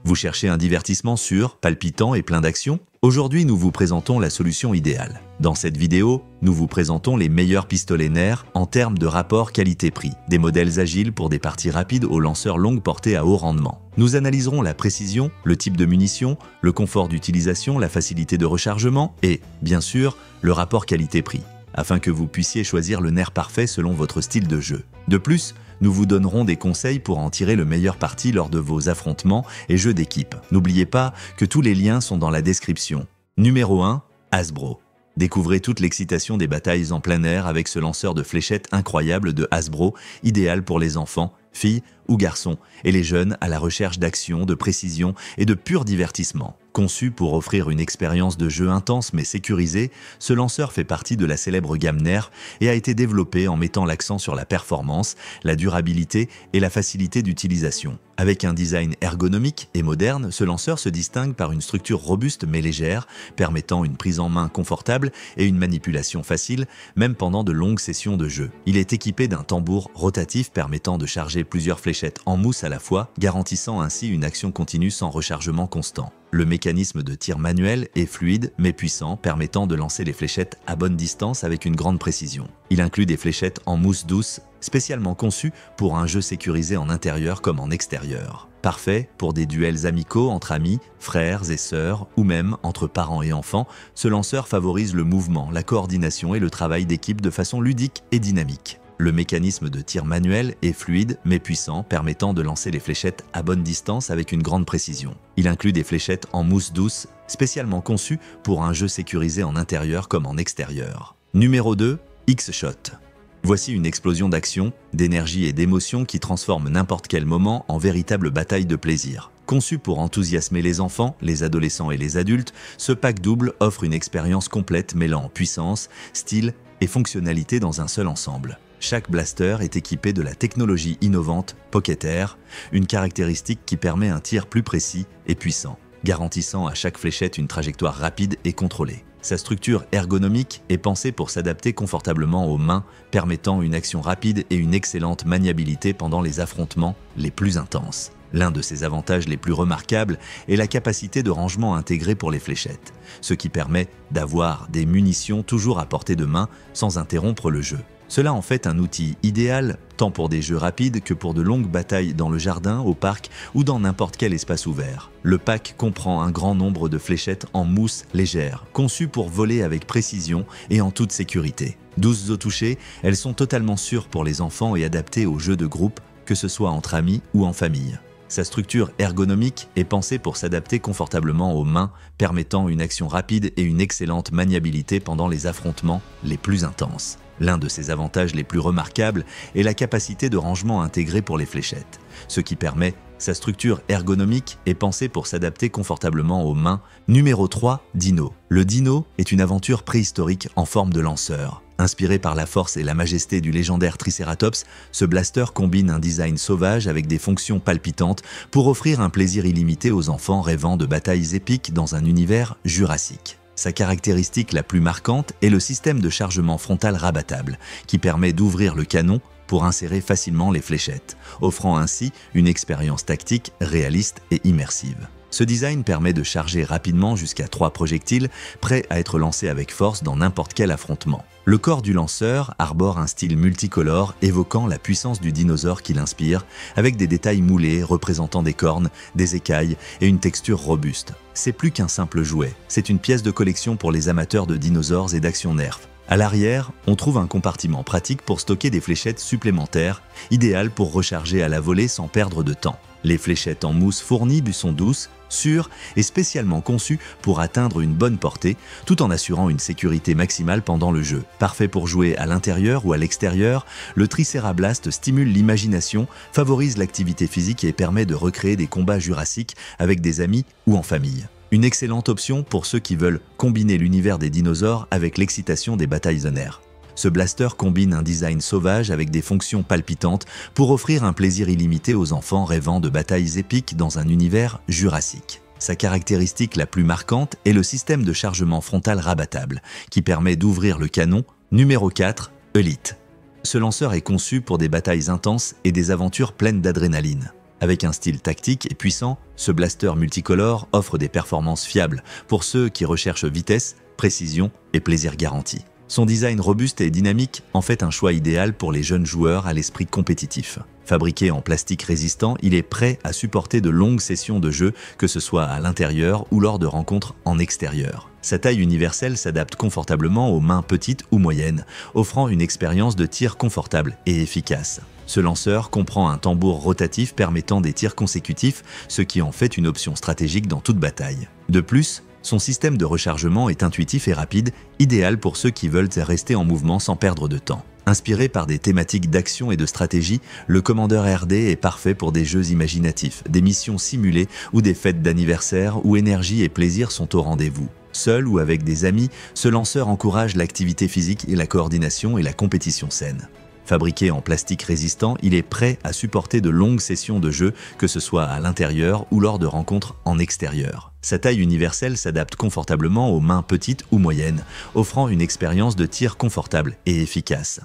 Vous cherchez un divertissement sûr, palpitant et plein d'action? Aujourd'hui, nous vous présentons la solution idéale. Dans cette vidéo, nous vous présentons les meilleurs pistolets nerfs en termes de rapport qualité-prix. Des modèles agiles pour des parties rapides aux lanceurs longue portée à haut rendement. Nous analyserons la précision, le type de munition, le confort d'utilisation, la facilité de rechargement et, bien sûr, le rapport qualité-prix, afin que vous puissiez choisir le nerf parfait selon votre style de jeu. De plus, nous vous donnerons des conseils pour en tirer le meilleur parti lors de vos affrontements et jeux d'équipe. N'oubliez pas que tous les liens sont dans la description. Numéro 1, Hasbro. Découvrez toute l'excitation des batailles en plein air avec ce lanceur de fléchettes incroyable de Hasbro, idéal pour les enfants, filles ou garçons, et les jeunes à la recherche d'action, de précision et de pur divertissement. Conçu pour offrir une expérience de jeu intense mais sécurisée, ce lanceur fait partie de la célèbre gamme Nerf et a été développé en mettant l'accent sur la performance, la durabilité et la facilité d'utilisation. Avec un design ergonomique et moderne, ce lanceur se distingue par une structure robuste mais légère, permettant une prise en main confortable et une manipulation facile, même pendant de longues sessions de jeu. Il est équipé d'un tambour rotatif permettant de charger plusieurs fléchettes en mousse à la fois, garantissant ainsi une action continue sans rechargement constant. Le mécanisme de tir manuel est fluide mais puissant, permettant de lancer les fléchettes à bonne distance avec une grande précision. Il inclut des fléchettes en mousse douce, spécialement conçues pour un jeu sécurisé en intérieur comme en extérieur. Parfait pour des duels amicaux entre amis, frères et sœurs, ou même entre parents et enfants, ce lanceur favorise le mouvement, la coordination et le travail d'équipe de façon ludique et dynamique. Le mécanisme de tir manuel est fluide mais puissant, permettant de lancer les fléchettes à bonne distance avec une grande précision. Il inclut des fléchettes en mousse douce, spécialement conçues pour un jeu sécurisé en intérieur comme en extérieur. Numéro 2, X-Shot. Voici une explosion d'action, d'énergie et d'émotion qui transforme n'importe quel moment en véritable bataille de plaisir. Conçu pour enthousiasmer les enfants, les adolescents et les adultes, ce pack double offre une expérience complète mêlant puissance, style et fonctionnalité dans un seul ensemble. Chaque blaster est équipé de la technologie innovante Pocket Air, une caractéristique qui permet un tir plus précis et puissant, garantissant à chaque fléchette une trajectoire rapide et contrôlée. Sa structure ergonomique est pensée pour s'adapter confortablement aux mains, permettant une action rapide et une excellente maniabilité pendant les affrontements les plus intenses. L'un de ses avantages les plus remarquables est la capacité de rangement intégrée pour les fléchettes, ce qui permet d'avoir des munitions toujours à portée de main sans interrompre le jeu. Cela en fait un outil idéal tant pour des jeux rapides que pour de longues batailles dans le jardin, au parc ou dans n'importe quel espace ouvert. Le pack comprend un grand nombre de fléchettes en mousse légère, conçues pour voler avec précision et en toute sécurité. Douces au toucher, elles sont totalement sûres pour les enfants et adaptées aux jeux de groupe, que ce soit entre amis ou en famille. Sa structure ergonomique est pensée pour s'adapter confortablement aux mains, permettant une action rapide et une excellente maniabilité pendant les affrontements les plus intenses. L'un de ses avantages les plus remarquables est la capacité de rangement intégrée pour les fléchettes, ce qui permet sa structure ergonomique est pensée pour s'adapter confortablement aux mains. Numéro 3, Dino. Le Dino est une aventure préhistorique en forme de lanceur. Inspiré par la force et la majesté du légendaire Triceratops, ce blaster combine un design sauvage avec des fonctions palpitantes pour offrir un plaisir illimité aux enfants rêvant de batailles épiques dans un univers jurassique. Sa caractéristique la plus marquante est le système de chargement frontal rabattable, qui permet d'ouvrir le canon pour insérer facilement les fléchettes, offrant ainsi une expérience tactique réaliste et immersive. Ce design permet de charger rapidement jusqu'à 3 projectiles, prêts à être lancés avec force dans n'importe quel affrontement. Le corps du lanceur arbore un style multicolore évoquant la puissance du dinosaure qui l'inspire, avec des détails moulés représentant des cornes, des écailles et une texture robuste. C'est plus qu'un simple jouet, c'est une pièce de collection pour les amateurs de dinosaures et d'action Nerf. À l'arrière, on trouve un compartiment pratique pour stocker des fléchettes supplémentaires, idéal pour recharger à la volée sans perdre de temps. Les fléchettes en mousse fournies sont douces, sûres et spécialement conçues pour atteindre une bonne portée, tout en assurant une sécurité maximale pendant le jeu. Parfait pour jouer à l'intérieur ou à l'extérieur, le Tricerablast stimule l'imagination, favorise l'activité physique et permet de recréer des combats jurassiques avec des amis ou en famille. Une excellente option pour ceux qui veulent combiner l'univers des dinosaures avec l'excitation des batailles en air. Ce blaster combine un design sauvage avec des fonctions palpitantes pour offrir un plaisir illimité aux enfants rêvant de batailles épiques dans un univers jurassique. Sa caractéristique la plus marquante est le système de chargement frontal rabattable, qui permet d'ouvrir le canon. Numéro 4, Elite. Ce lanceur est conçu pour des batailles intenses et des aventures pleines d'adrénaline. Avec un style tactique et puissant, ce blaster multicolore offre des performances fiables pour ceux qui recherchent vitesse, précision et plaisir garanti. Son design robuste et dynamique en fait un choix idéal pour les jeunes joueurs à l'esprit compétitif. Fabriqué en plastique résistant, il est prêt à supporter de longues sessions de jeu, que ce soit à l'intérieur ou lors de rencontres en extérieur. Sa taille universelle s'adapte confortablement aux mains petites ou moyennes, offrant une expérience de tir confortable et efficace. Ce lanceur comprend un tambour rotatif permettant des tirs consécutifs, ce qui en fait une option stratégique dans toute bataille. De plus, son système de rechargement est intuitif et rapide, idéal pour ceux qui veulent rester en mouvement sans perdre de temps. Inspiré par des thématiques d'action et de stratégie, le Commander RD est parfait pour des jeux imaginatifs, des missions simulées ou des fêtes d'anniversaire où énergie et plaisir sont au rendez-vous. Seul ou avec des amis, ce lanceur encourage l'activité physique et la coordination et la compétition saine. Fabriqué en plastique résistant, il est prêt à supporter de longues sessions de jeu, que ce soit à l'intérieur ou lors de rencontres en extérieur. Sa taille universelle s'adapte confortablement aux mains petites ou moyennes, offrant une expérience de tir confortable et efficace.